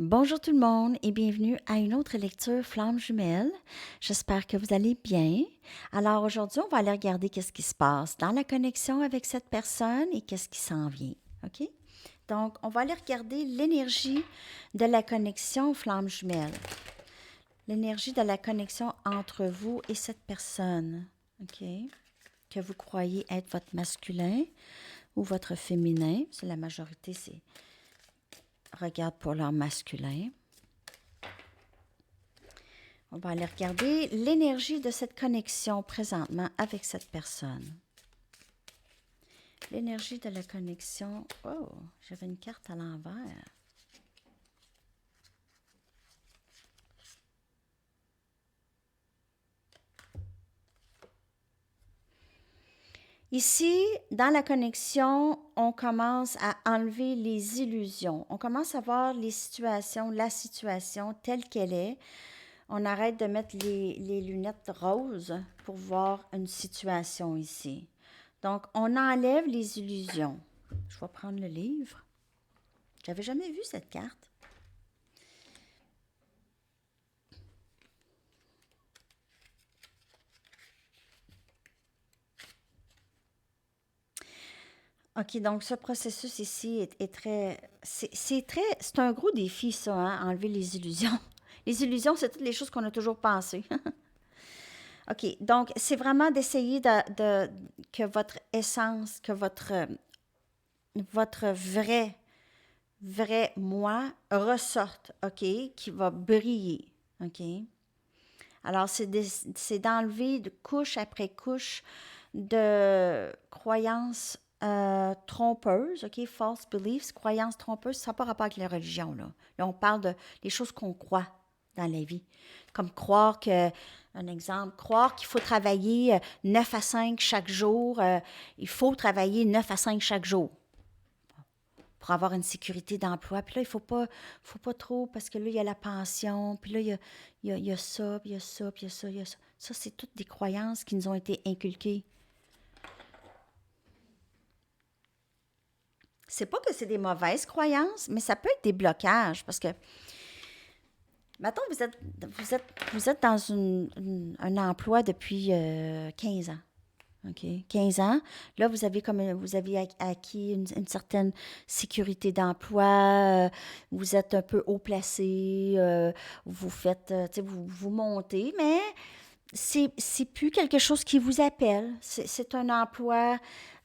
Bonjour tout le monde et bienvenue à une autre lecture Flamme jumelle. J'espère que vous allez bien. Alors aujourd'hui, on va aller regarder qu'est-ce qui se passe dans la connexion avec cette personne et qu'est-ce qui s'en vient. OK? Donc, on va aller regarder l'énergie de la connexion Flamme jumelle. L'énergie de la connexion entre vous et cette personne. OK? Que vous croyez être votre masculin ou votre féminin. C'est la majorité, c'est regarde pour leur masculin. On va aller regarder l'énergie de cette connexion présentement avec cette personne. L'énergie de la connexion. Oh, j'avais une carte à l'envers. Ici, dans la connexion, on commence à enlever les illusions. On commence à voir les situations, la situation telle qu'elle est. On arrête de mettre les lunettes roses pour voir une situation ici. Donc, on enlève les illusions. Je vais prendre le livre. J'avais jamais vu cette carte. OK, donc ce processus ici est très... C'est un gros défi, ça, hein, enlever les illusions. Les illusions, c'est toutes les choses qu'on a toujours pensées. OK, donc c'est vraiment d'essayer que votre essence, que votre vrai moi ressorte, OK, qui va briller, OK? Alors, c'est d'enlever de couche après couche de croyances trompeuses, OK? False beliefs, croyances trompeuses, ça n'a pas rapport avec la religion, là. Là, on parle de les choses qu'on croit dans la vie. Comme croire que, un exemple, croire qu'il faut travailler 9 à 5 chaque jour. Il faut travailler 9 à 5 chaque jour pour avoir une sécurité d'emploi. Puis là, faut pas trop, parce que là, il y a la pension, puis là, il y a ça, puis il y a ça, puis il y a ça, il y a ça. Ça, c'est toutes des croyances qui nous ont été inculquées. C'est pas que c'est des mauvaises croyances, mais ça peut être des blocages, parce que, mettons, vous êtes dans un emploi depuis 15 ans. OK, 15 ans. Là, vous avez acquis une certaine sécurité d'emploi, vous êtes un peu haut placé, vous faites, tu sais, vous montez, mais c'est plus quelque chose qui vous appelle. C'est un emploi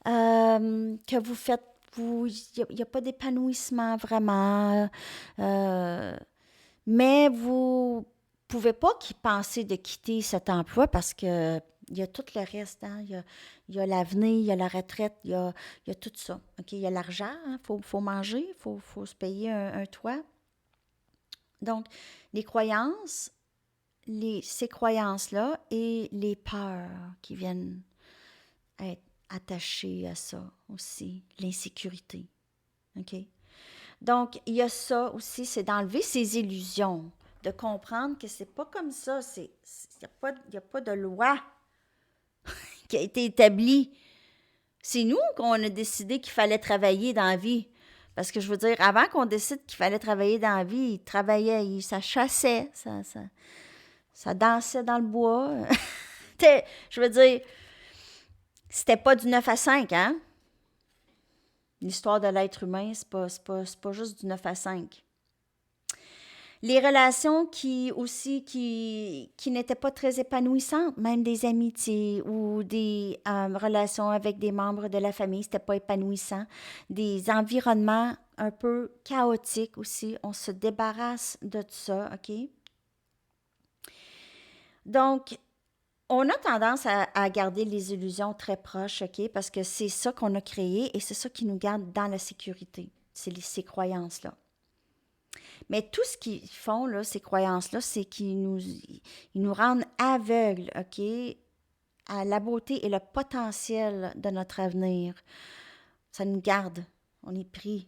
que vous faites, il n'y a pas d'épanouissement vraiment, euh, mais vous pouvez pas penser de quitter cet emploi parce que il y a tout le reste, hein? Il y a l'avenir, il y a la retraite, il y a tout ça. OK? Il y a l'argent, il faut manger, faut se payer un toit. Donc, les croyances, ces croyances-là et les peurs qui viennent être attachées à ça aussi, l'insécurité. OK? Donc, il y a ça aussi, c'est d'enlever ces illusions, de comprendre que c'est pas comme ça, il y a pas de loi qui a été établie. C'est nous qu'on a décidé qu'il fallait travailler dans la vie. Parce que je veux dire, avant qu'on décide qu'il fallait travailler dans la vie, il travaillait, ça chassait, ça dansait dans le bois. Je veux dire, c'était pas du 9 à 5, hein? L'histoire de l'être humain, c'est pas juste du 9 à 5. Les relations qui n'étaient pas très épanouissantes, même des amitiés ou des relations avec des membres de la famille, c'était pas épanouissant. Des environnements un peu chaotiques aussi, on se débarrasse de tout ça, OK? Donc, on a tendance à garder les illusions très proches, OK? Parce que c'est ça qu'on a créé et c'est ça qui nous garde dans la sécurité, ces croyances-là. Mais tout ce qu'ils font, là, ces croyances-là, c'est ils nous rendent aveugles, OK, à la beauté et le potentiel de notre avenir. Ça nous garde. On est pris.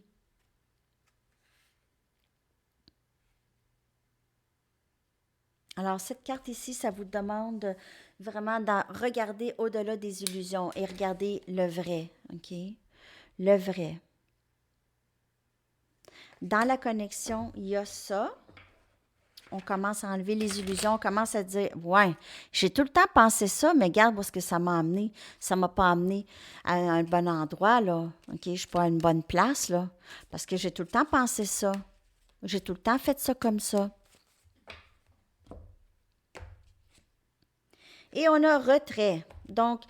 Alors, cette carte ici, ça vous demande vraiment de regarder au-delà des illusions et regarder le vrai, OK? Le vrai. Dans la connexion, il y a ça. On commence à enlever les illusions, on commence à dire, ouais, j'ai tout le temps pensé ça, mais regarde où est-ce que ça m'a amené. Ça m'a pas amené à un bon endroit, là. OK, je suis pas à une bonne place, là. Parce que j'ai tout le temps pensé ça. J'ai tout le temps fait ça comme ça. Et on a retrait. Donc,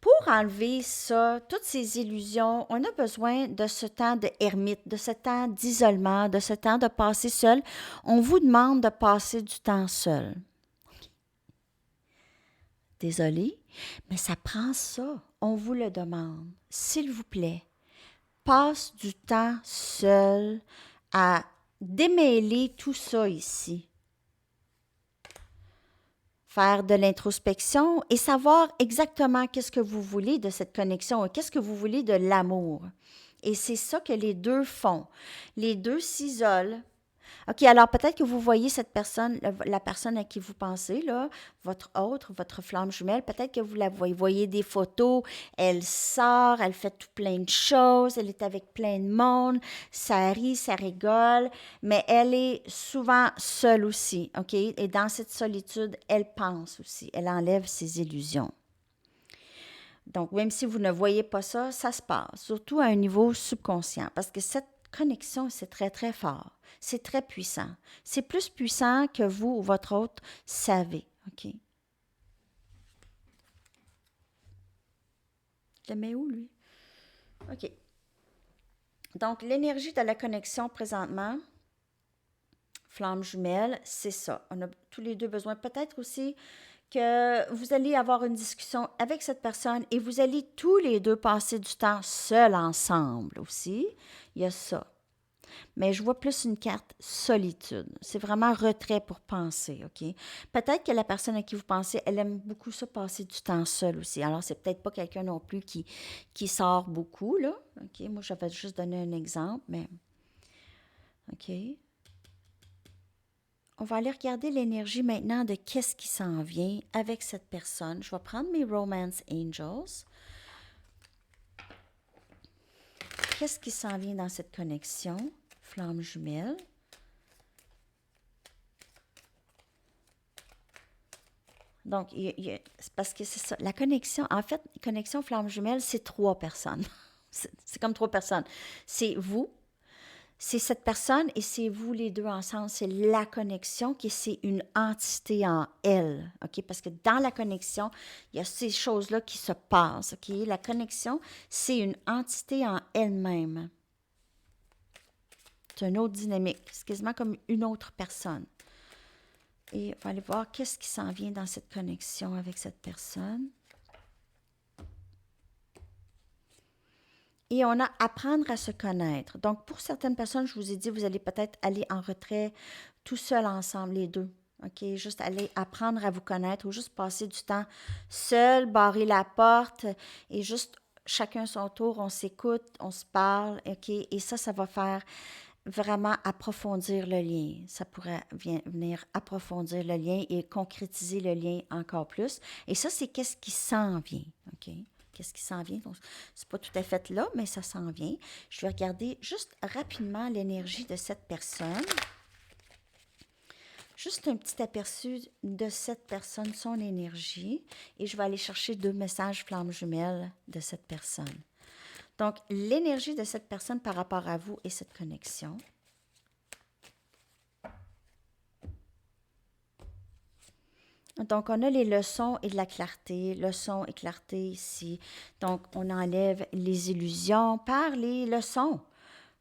pour enlever ça, toutes ces illusions, on a besoin de ce temps de ermite, de ce temps d'isolement, de ce temps de passer seul. On vous demande de passer du temps seul. Désolée, mais ça prend ça. On vous le demande. S'il vous plaît, passe du temps seul à démêler tout ça ici. Faire de l'introspection et savoir exactement qu'est-ce que vous voulez de cette connexion et qu'est-ce que vous voulez de l'amour. Et c'est ça que les deux font. Les deux s'isolent. OK, alors peut-être que vous voyez cette personne, la personne à qui vous pensez, là, votre autre, votre flamme jumelle, peut-être que vous la voyez des photos, elle sort, elle fait tout plein de choses, elle est avec plein de monde, ça rit, ça rigole, mais elle est souvent seule aussi, OK? Et dans cette solitude, elle pense aussi, elle enlève ses illusions. Donc, même si vous ne voyez pas ça, ça se passe, surtout à un niveau subconscient, parce que cette connexion, c'est très, très fort. C'est très puissant. C'est plus puissant que vous ou votre autre savez. OK? Je le mets où, lui? OK. Donc, l'énergie de la connexion présentement, flamme jumelle, c'est ça. On a tous les deux besoin. Peut-être aussi que vous allez avoir une discussion avec cette personne et vous allez tous les deux passer du temps seuls ensemble aussi. Il y a ça. Mais je vois plus une carte solitude. C'est vraiment retrait pour penser, OK? Peut-être que la personne à qui vous pensez, elle aime beaucoup ça, passer du temps seul aussi. Alors, c'est peut-être pas quelqu'un non plus qui sort beaucoup, là. OK? Moi, je vais juste donner un exemple, mais... OK? On va aller regarder l'énergie maintenant de qu'est-ce qui s'en vient avec cette personne. Je vais prendre mes Romance Angels. Qu'est-ce qui s'en vient dans cette connexion? Flamme jumelle. Donc, c'est parce que c'est ça. La connexion, en fait, connexion flamme jumelle, c'est 3 personnes. C'est comme 3 personnes. C'est vous, c'est cette personne et c'est vous les deux ensemble. C'est la connexion qui c'est une entité en elle. OK? Parce que dans la connexion, il y a ces choses-là qui se passent. OK? La connexion, c'est une entité en elle-même. C'est une autre dynamique. C'est quasiment comme une autre personne. Et on va aller voir qu'est-ce qui s'en vient dans cette connexion avec cette personne. Et on a apprendre à se connaître. Donc, pour certaines personnes, je vous ai dit, vous allez peut-être aller en retrait tout seul ensemble, les deux. OK? Juste aller apprendre à vous connaître ou juste passer du temps seul, barrer la porte et juste chacun son tour, on s'écoute, on se parle. OK? Et ça va faire vraiment approfondir le lien. Ça pourrait venir approfondir le lien et concrétiser le lien encore plus. Et ça, c'est qu'est-ce qui s'en vient. OK? Qu'est-ce qui s'en vient? Donc, c'est pas tout à fait là, mais ça s'en vient. Je vais regarder juste rapidement l'énergie de cette personne. Juste un petit aperçu de cette personne, son énergie. Et je vais aller chercher 2 messages flammes jumelles de cette personne. Donc, l'énergie de cette personne par rapport à vous et cette connexion. Donc, on a les leçons et de la clarté, leçons et clarté ici. Donc, on enlève les illusions par les leçons.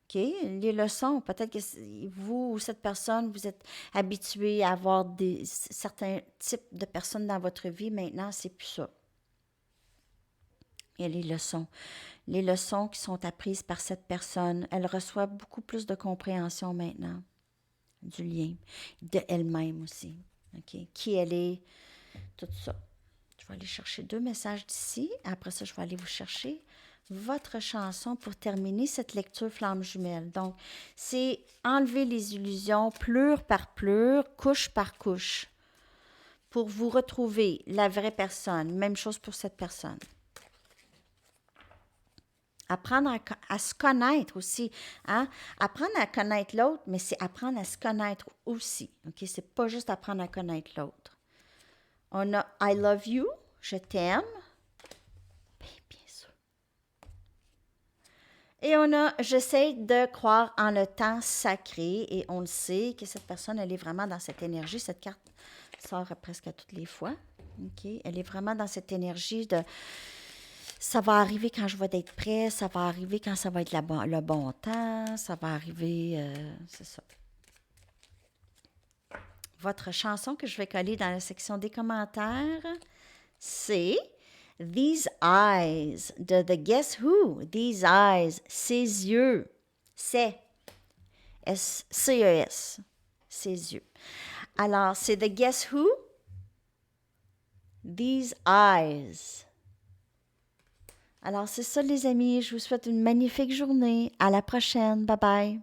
OK? Les leçons, peut-être que vous ou cette personne, vous êtes habitué à avoir certains types de personnes dans votre vie. Maintenant, c'est plus ça. Il y a les leçons. Les leçons qui sont apprises par cette personne, elle reçoit beaucoup plus de compréhension maintenant du lien, de elle-même aussi. OK? Qui elle est, tout ça. Je vais aller chercher 2 messages d'ici. Après ça, je vais aller vous chercher votre chanson pour terminer cette lecture flamme jumelle. Donc, c'est enlever les illusions pleure par pleure, couche par couche, pour vous retrouver la vraie personne. Même chose pour cette personne. Apprendre à se connaître aussi. Hein? Apprendre à connaître l'autre, mais c'est apprendre à se connaître aussi. OK? C'est pas juste apprendre à connaître l'autre. On a I love you, je t'aime. Bien sûr. Et on a j'essaie de croire en le temps sacré et on le sait que cette personne, elle est vraiment dans cette énergie. Cette carte sort presque à toutes les fois. OK? Elle est vraiment dans cette énergie de ça va arriver quand je vais être prêt, ça va arriver quand ça va être le bon temps, ça va arriver, c'est ça. Votre chanson que je vais coller dans la section des commentaires, c'est These Eyes de The Guess Who. These Eyes, ses yeux. C'est C-E-S. Ses yeux. Alors, c'est The Guess Who. These Eyes. Alors, c'est ça, les amis. Je vous souhaite une magnifique journée. À la prochaine. Bye bye.